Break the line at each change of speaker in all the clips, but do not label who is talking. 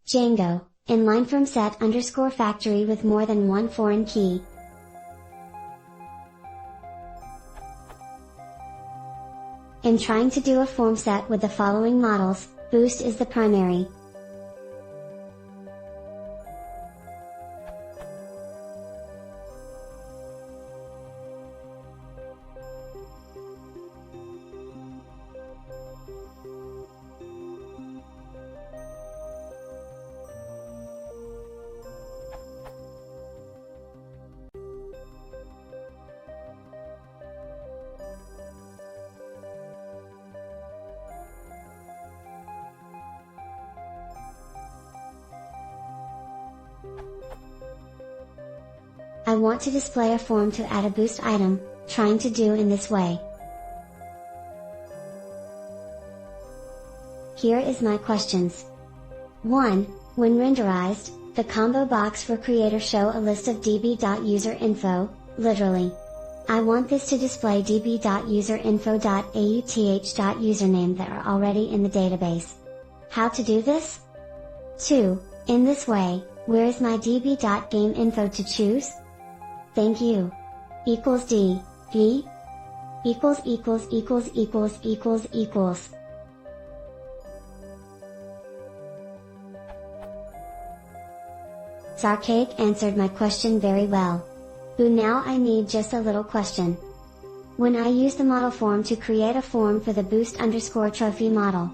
Django, inline from set_factory with more than one foreign key. In trying to do a form set with the following models, Boost is the primary. I want to display a form to add a boost item, trying to do in this way. Here is my questions. 1. When renderized, the combo box for creator show a list of db.userinfo, literally. I want this to display db.userinfo.auth.username that are already in the database. How to do this? 2. In this way, where is my db.gameinfo to choose? Thank you. Equals d, b? Equals equals equals equals equals equals. Zarcaic answered my question very well. Boo, now I need just a little question. When I use the model form to create a form for the boost_trophy model,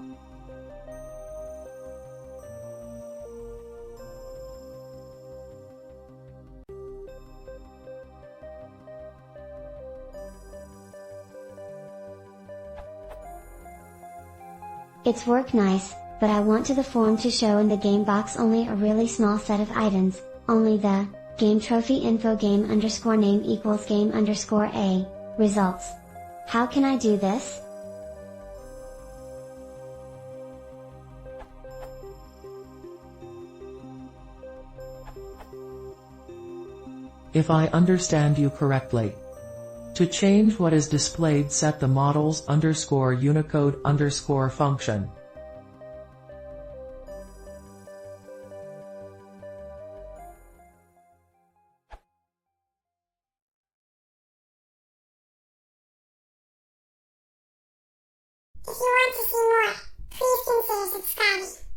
it's work nice, but I want to the form to show in the game box only a really small set of items, only the game trophy info game_name equals game_a results. How can I do this?
If I understand you correctly, to change what is displayed, set the models_Unicode_ function.
If you want to see more, please consider subscribing.